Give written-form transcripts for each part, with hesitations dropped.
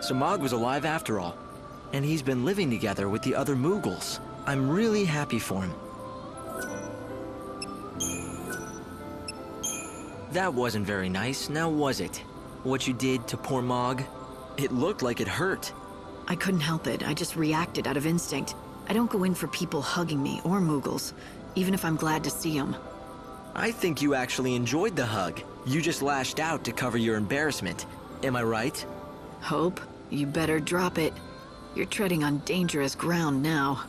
So Mog was alive after all. And he's been living together with the other Moogles. I'm really happy for him. That wasn't very nice, now was it? What you did to poor Mog? It looked like it hurt. I couldn't help it. I just reacted out of instinct. I don't go in for people hugging me or Moogles, even if I'm glad to see them. I think you actually enjoyed the hug. You just lashed out to cover your embarrassment. Am I right? Hope, you better drop it. You're treading on dangerous ground now.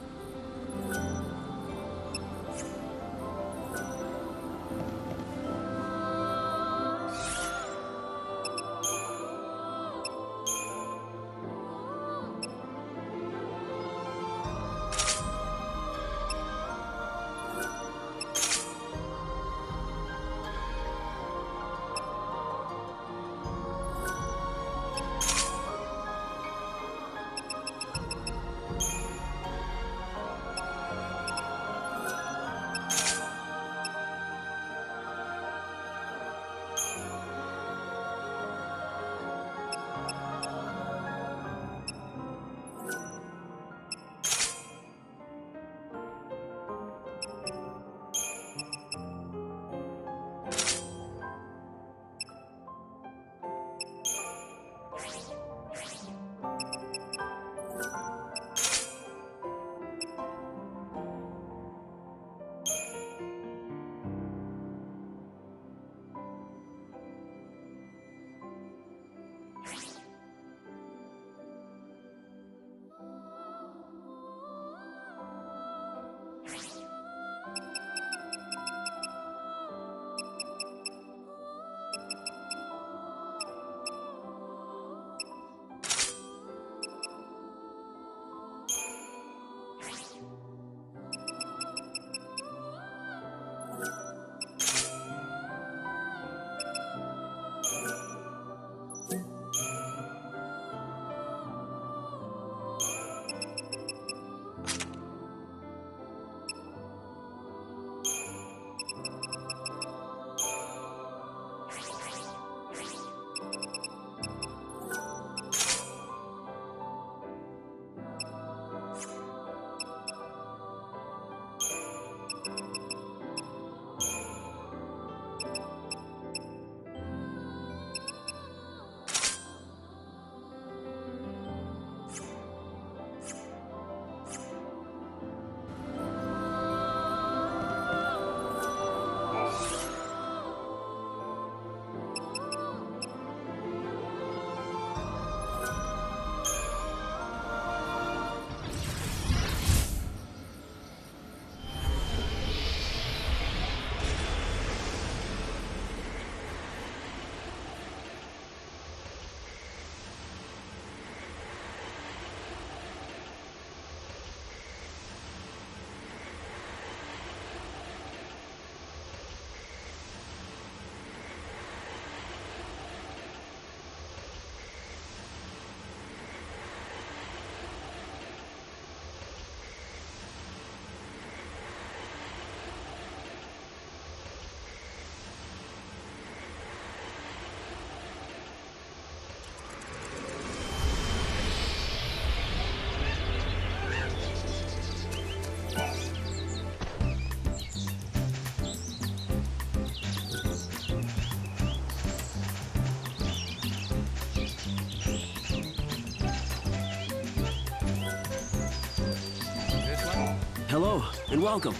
Hello, and welcome.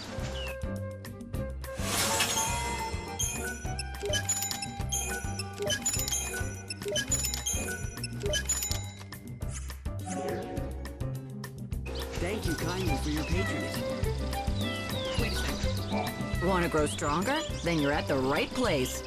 Thank you kindly for your patronage. Wait a second. Want to grow stronger? Then you're at the right place.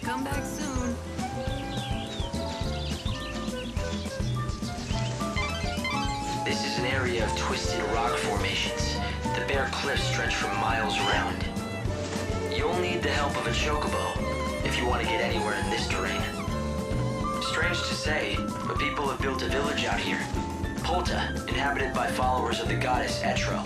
come back soon. This is an area of twisted rock formations. The bare cliffs stretch for miles around. You'll need the help of a chocobo if you want to get anywhere in this terrain. Strange to say, but people have built a village out here. Polta, inhabited by followers of the goddess Etro.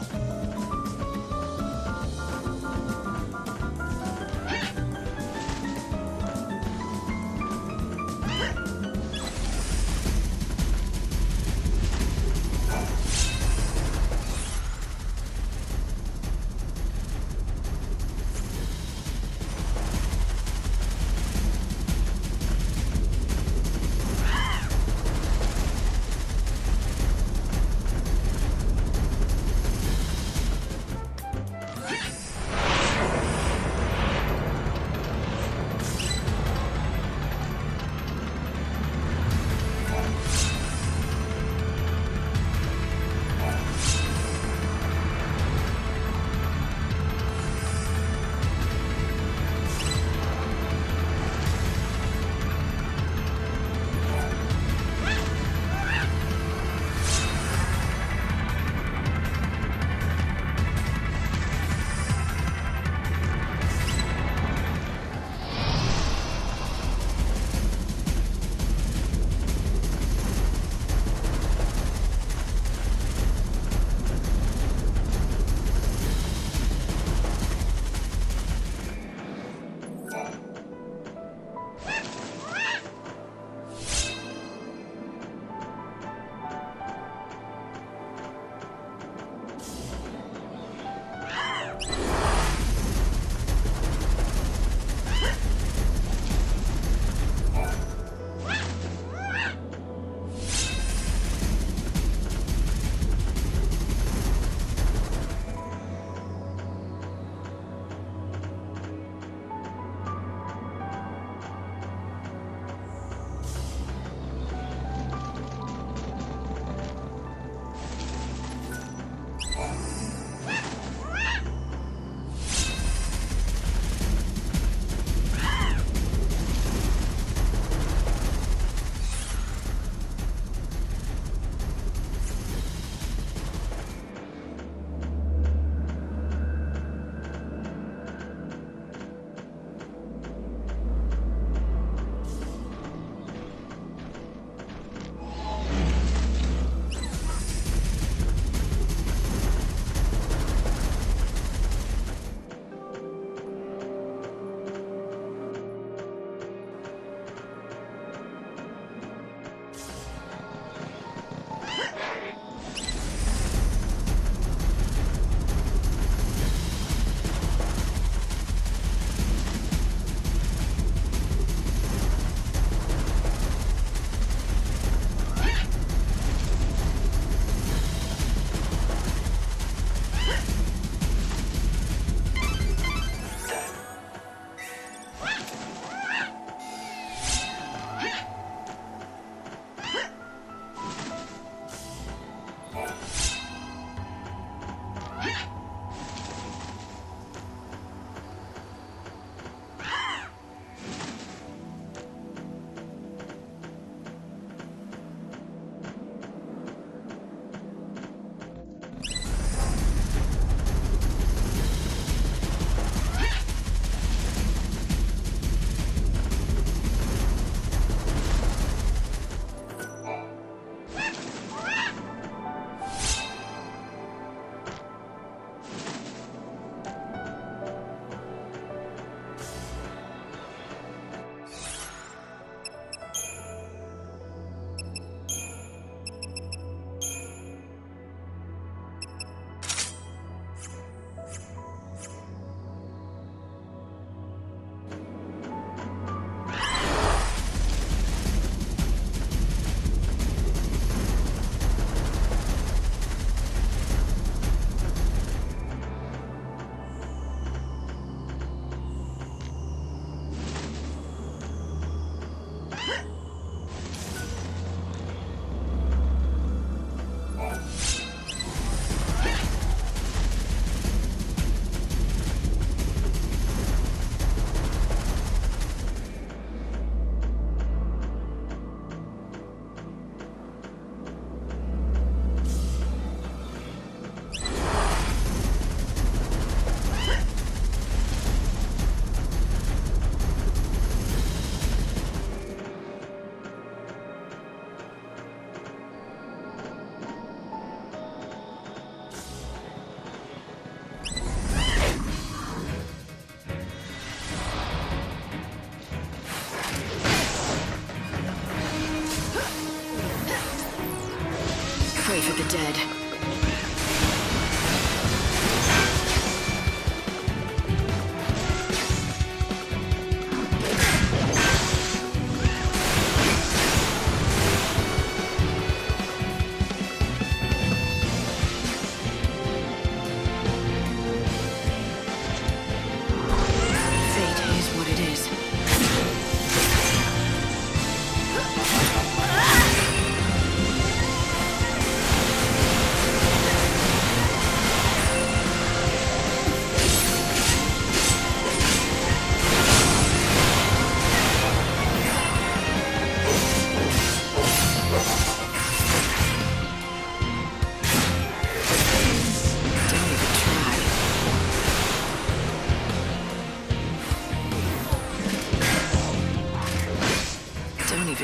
Pray for the dead.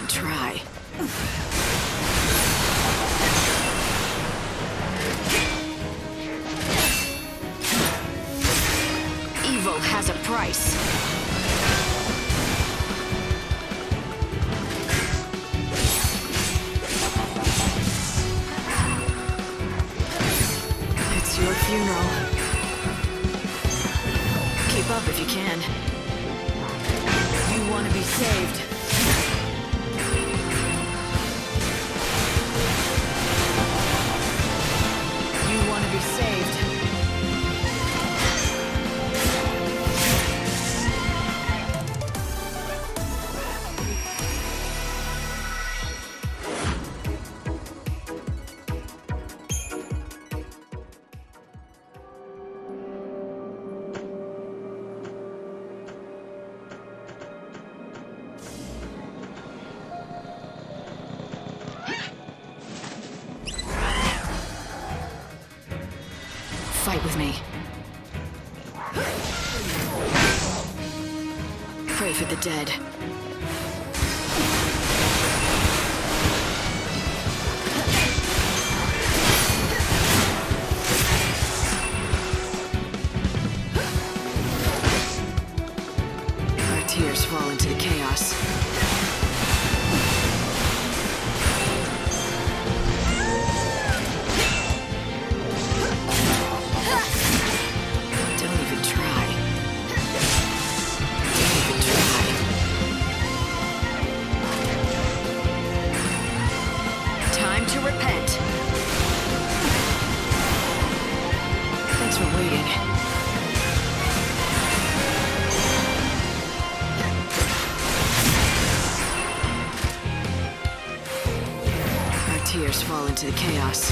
Try. Evil has a price. It's your funeral. Keep up if you can. You want to be saved. Be saved. Fight with me. Pray for the dead. Our tears fall into the chaos. Tears fall into the chaos.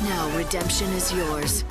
Now redemption is yours.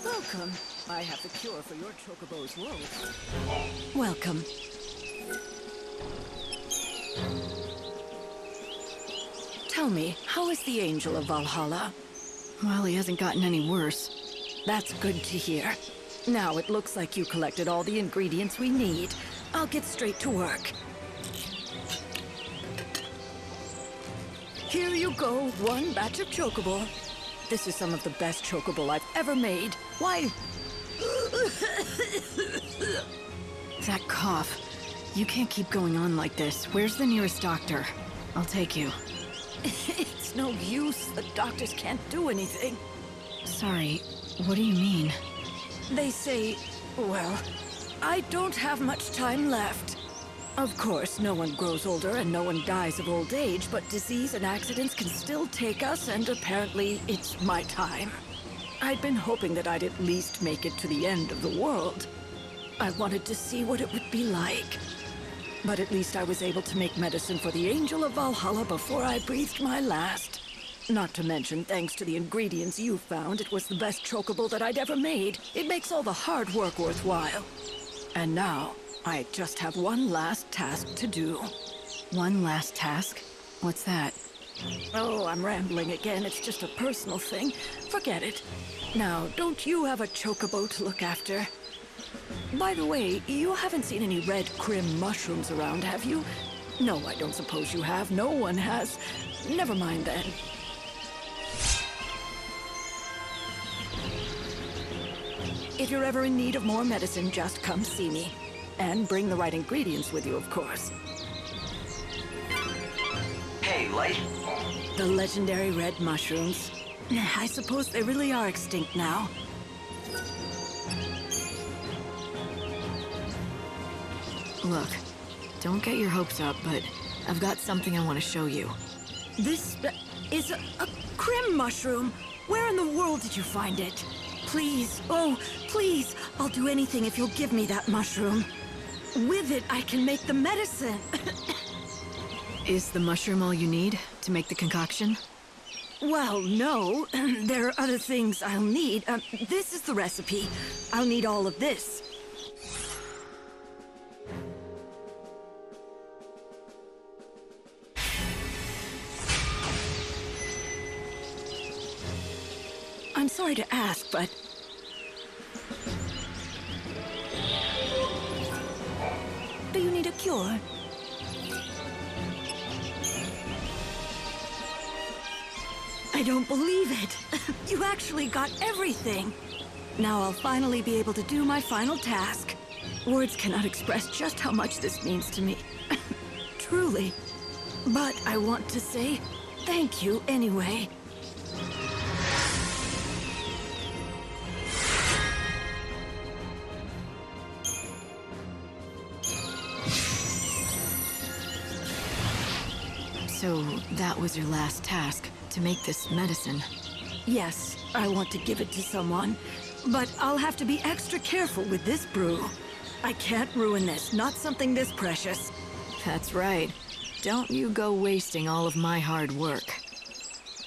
Welcome. I have the cure for your chocobo's woes. Welcome. Tell me, how is the Angel of Valhalla? Well, he hasn't gotten any worse. That's good to hear. Now it looks like you collected all the ingredients we need. I'll get straight to work. Here you go, one batch of chocobo. This is some of the best chocobo I've ever made. Why? That cough. You can't keep going on like this. Where's the nearest doctor? I'll take you. It's no use. The doctors can't do anything. Sorry, what do you mean? They say, well, I don't have much time left. Of course, no one grows older and no one dies of old age, but disease and accidents can still take us, and apparently it's my time. I'd been hoping that I'd at least make it to the end of the world. I wanted to see what it would be like. But at least I was able to make medicine for the Angel of Valhalla before I breathed my last. Not to mention, thanks to the ingredients you found, it was the best chocobo that I'd ever made. It makes all the hard work worthwhile. And now, I just have one last task to do. One last task? What's that? Oh, I'm rambling again. It's just a personal thing. Forget it. Now, don't you have a chocobo to look after? By the way, you haven't seen any red crim mushrooms around, have you? No, I don't suppose you have. No one has. Never mind then. If you're ever in need of more medicine, just come see me. And bring the right ingredients with you, of course. Hey, Light. The legendary red mushrooms. I suppose they really are extinct now. Look, don't get your hopes up, but I've got something I want to show you. This is a crim mushroom. Where in the world did you find it? Please, oh, please, I'll do anything if you'll give me that mushroom. With it, I can make the medicine. Is the mushroom all you need to make the concoction? Well, no. There are other things I'll need. This is the recipe. I'll need all of this. I'm sorry to ask, but... do you need a cure? I don't believe it. You actually got everything. Now I'll finally be able to do my final task. Words cannot express just how much this means to me. Truly. But I want to say thank you anyway. So, that was your last task, to make this medicine. Yes, I want to give it to someone, but I'll have to be extra careful with this brew. I can't ruin this, not something this precious. That's right. Don't you go wasting all of my hard work.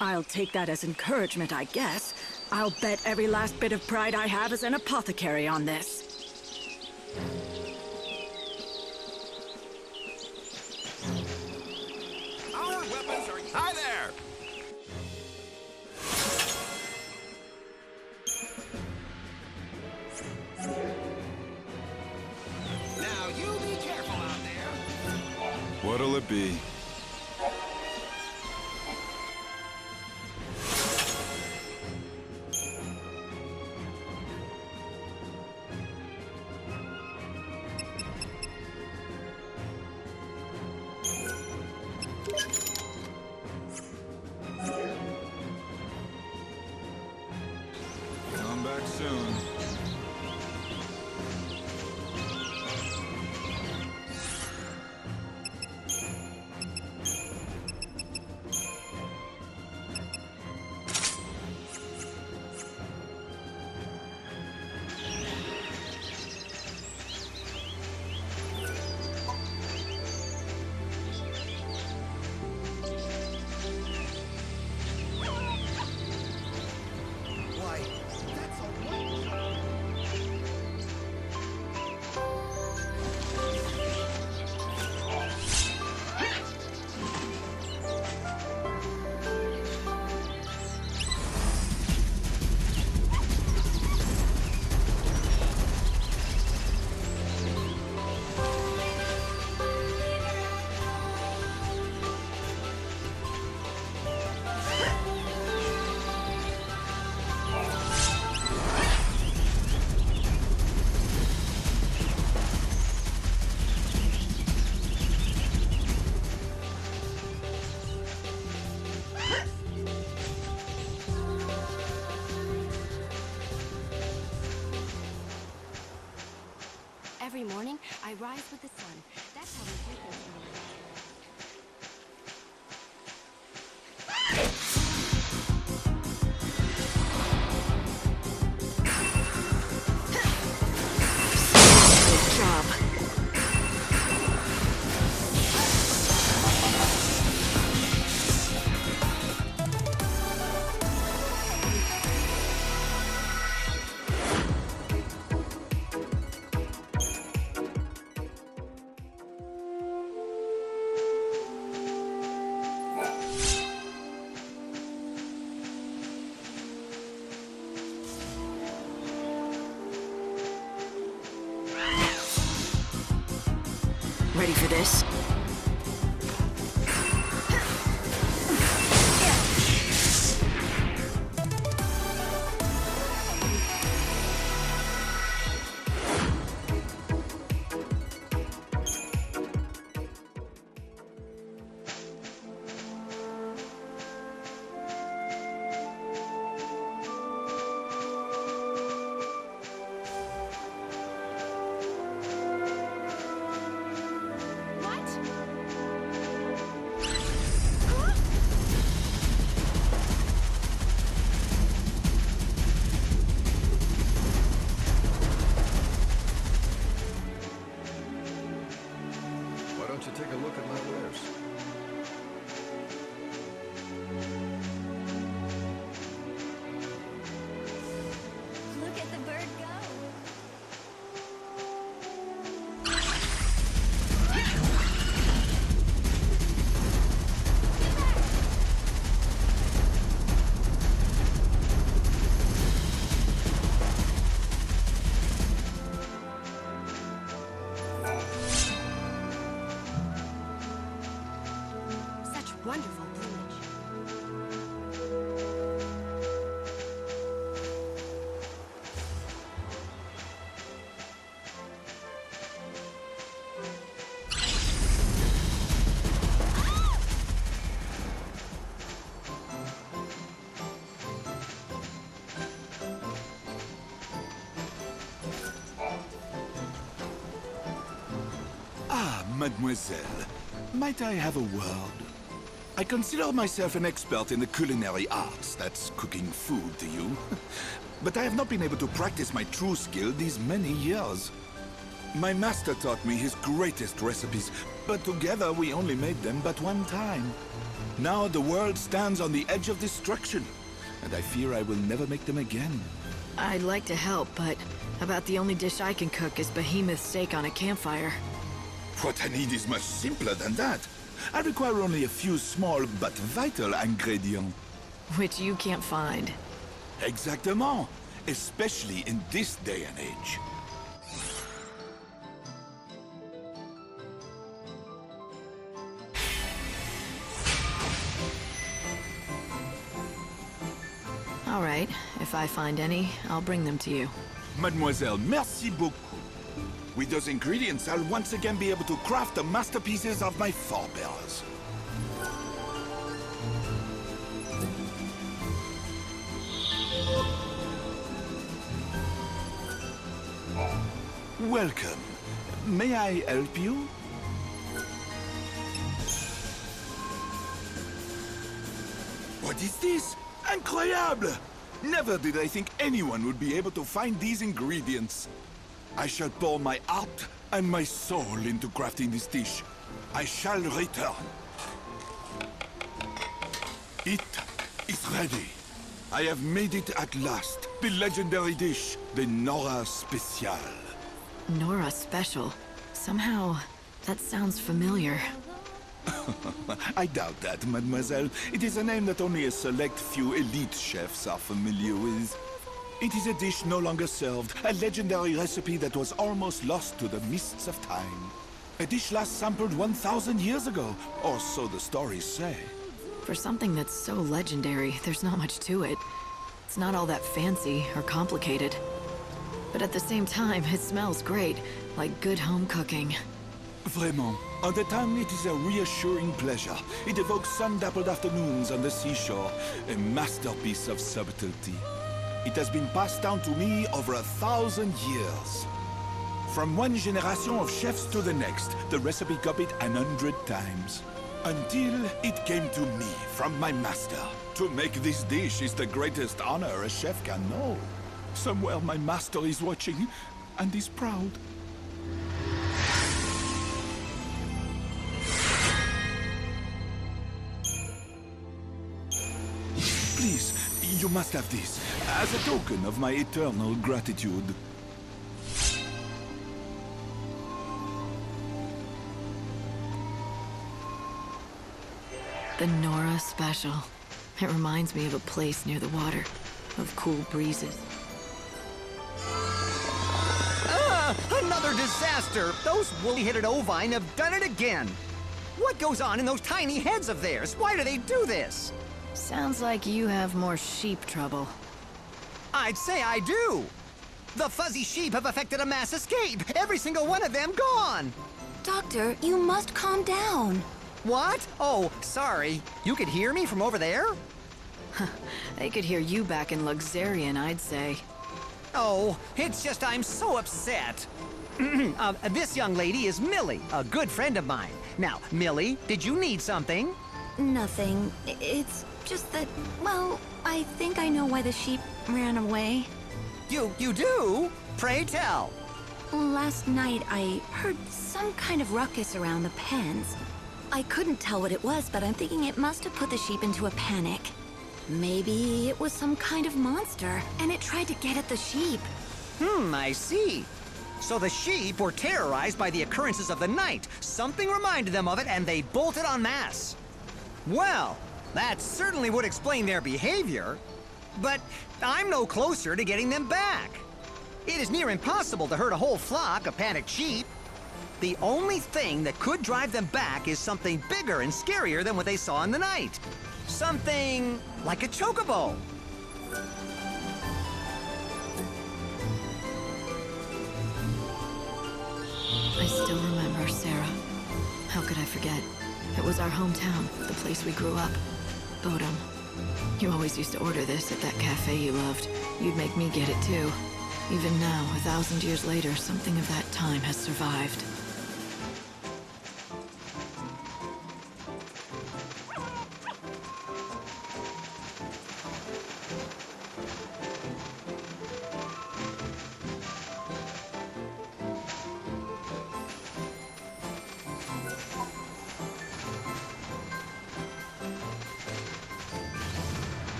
I'll take that as encouragement, I guess. I'll bet every last bit of pride I have as an apothecary on this. Our weapons are... Hi there! Now you be careful out there. What'll it be? Come back soon. Every morning, I rise with the sun. That's how we do things in the world. Good job. Ready for this? Why don't you take a look at my wares? Look at the bird go. Such wonderful plumage. Ah, mademoiselle. Might I have a word? I consider myself an expert in the culinary arts. That's cooking food to you. But I have not been able to practice my true skill these many years. My master taught me his greatest recipes, but together we only made them but one time. Now the world stands on the edge of destruction, and I fear I will never make them again. I'd like to help, but about the only dish I can cook is behemoth steak on a campfire. What I need is much simpler than that. I require only a few small but vital ingredients. Which you can't find. Exactement. Especially in this day and age. All right, if I find any, I'll bring them to you. Mademoiselle, merci beaucoup. With those ingredients, I'll once again be able to craft the masterpieces of my forebears. Welcome. May I help you? What is this? Incroyable! Never did I think anyone would be able to find these ingredients. I shall pour my heart and my soul into crafting this dish. I shall return. It is ready. I have made it at last. The legendary dish, the Nora Special. Nora Special. Somehow, that sounds familiar. I doubt that, mademoiselle. It is a name that only a select few elite chefs are familiar with. It is a dish no longer served, a legendary recipe that was almost lost to the mists of time. A dish last sampled 1,000 years ago, or so the stories say. For something that's so legendary, there's not much to it. It's not all that fancy or complicated. But at the same time, it smells great, like good home cooking. Vraiment. On the tongue, it is a reassuring pleasure. It evokes sun-dappled afternoons on the seashore, a masterpiece of subtlety. It has been passed down to me over 1,000 years. From one generation of chefs to the next, the recipe copied 100 times. Until it came to me from my master. To make this dish is the greatest honor a chef can know. Somewhere my master is watching and is proud. Please, you must have this, as a token of my eternal gratitude. The Nora Special. It reminds me of a place near the water, of cool breezes. Another disaster! Those woolly-headed ovine have done it again! What goes on in those tiny heads of theirs? Why do they do this? Sounds like you have more sheep trouble. I'd say I do! The fuzzy sheep have effected a mass escape! Every single one of them gone! Doctor, you must calm down. What? Oh, sorry. You could hear me from over there? They could hear you back in Luxarian, I'd say. Oh, it's just I'm so upset. This young lady is Millie, a good friend of mine. Now, Millie, did you need something? Nothing. It's just that, well, I think I know why the sheep ran away. You do? Pray tell. Last night, I heard some kind of ruckus around the pens. I couldn't tell what it was, but I'm thinking it must have put the sheep into a panic. Maybe it was some kind of monster, and it tried to get at the sheep. I see. So the sheep were terrorized by the occurrences of the night. Something reminded them of it, and they bolted en masse. Well, that certainly would explain their behavior. But I'm no closer to getting them back. It is near impossible to herd a whole flock of panicked sheep. The only thing that could drive them back is something bigger and scarier than what they saw in the night. Something like a chocobo. I still remember Sarah. How could I forget? It was our hometown, the place we grew up. Bodum. You always used to order this at that cafe you loved. You'd make me get it too. Even now, 1,000 years later, something of that time has survived.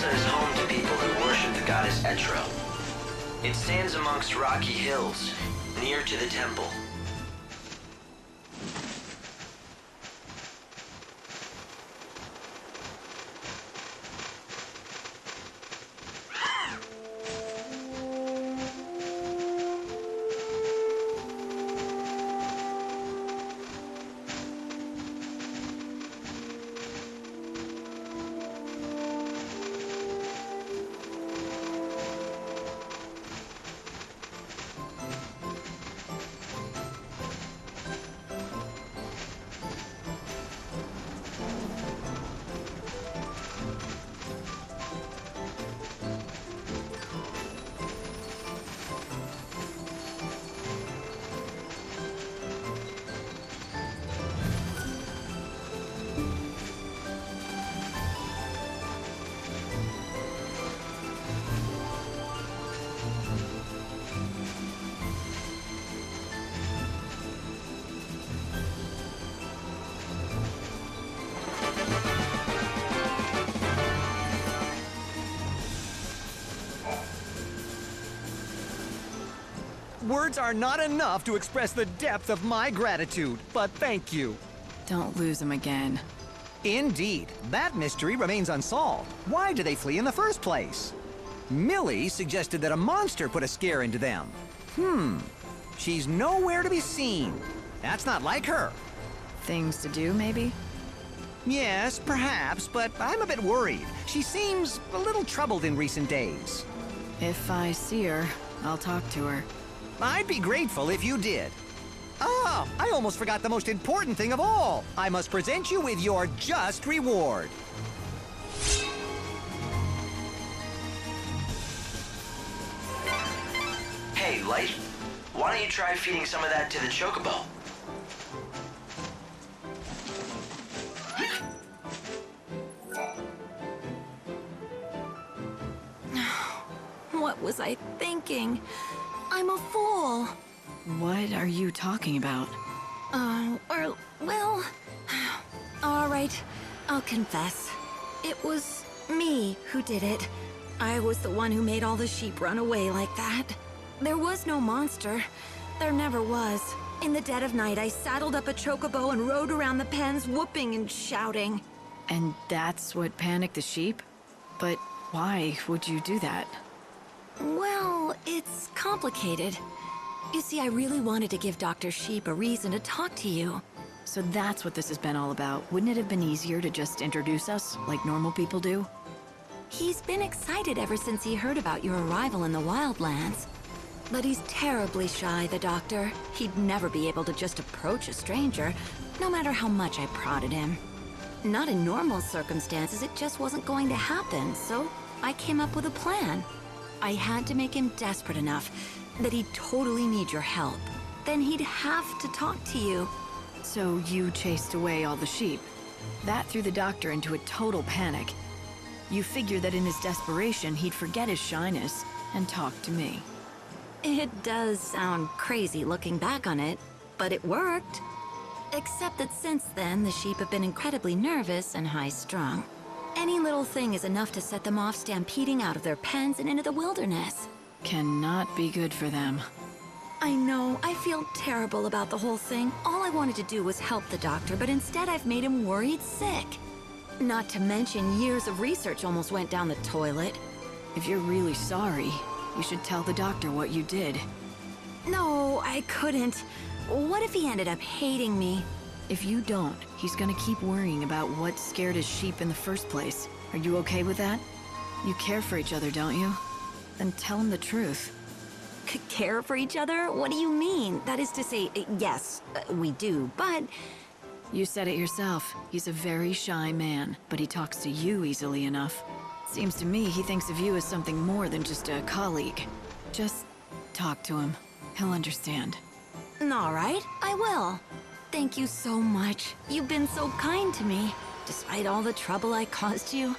Is home to people who worship the goddess Etro. It stands amongst rocky hills, near to the temple. Words are not enough to express the depth of my gratitude, but thank you. Don't lose him again. Indeed, that mystery remains unsolved. Why do they flee in the first place? Millie suggested that a monster put a scare into them. She's nowhere to be seen. That's not like her. Things to do, maybe? Yes, perhaps, but I'm a bit worried. She seems a little troubled in recent days. If I see her, I'll talk to her. I'd be grateful if you did. Ah, I almost forgot the most important thing of all. I must present you with your just reward. Hey, Light, why don't you try feeding some of that to the chocobo? What was I thinking? I'm a fool. What are you talking about? Well... All right, I'll confess. It was me who did it. I was the one who made all the sheep run away like that. There was no monster. There never was. In the dead of night, I saddled up a chocobo and rode around the pens, whooping and shouting. And that's what panicked the sheep? But why would you do that? Well, it's complicated. You see, I really wanted to give Dr. Sheep a reason to talk to you. So that's what this has been all about. Wouldn't it have been easier to just introduce us, like normal people do? He's been excited ever since he heard about your arrival in the Wildlands. But he's terribly shy, the doctor. He'd never be able to just approach a stranger, no matter how much I prodded him. Not in normal circumstances, it just wasn't going to happen, so I came up with a plan. I had to make him desperate enough that he'd totally need your help. Then he'd have to talk to you. So you chased away all the sheep. That threw the doctor into a total panic. You figured that in his desperation, he'd forget his shyness and talk to me. It does sound crazy looking back on it, but it worked. Except that since then, the sheep have been incredibly nervous and high-strung. Any little thing is enough to set them off stampeding out of their pens and into the wilderness. Cannot be good for them. I know, I feel terrible about the whole thing. All I wanted to do was help the doctor, but instead I've made him worried sick. Not to mention years of research almost went down the toilet. If you're really sorry, you should tell the doctor what you did. No, I couldn't. What if he ended up hating me? If you don't, he's gonna keep worrying about what scared his sheep in the first place. Are you okay with that? You care for each other, don't you? Then tell him the truth. Care for each other? What do you mean? That is to say, yes, we do, but... You said it yourself. He's a very shy man, but he talks to you easily enough. Seems to me he thinks of you as something more than just a colleague. Just talk to him. He'll understand. All right, I will. Thank you so much. You've been so kind to me, despite all the trouble I caused you.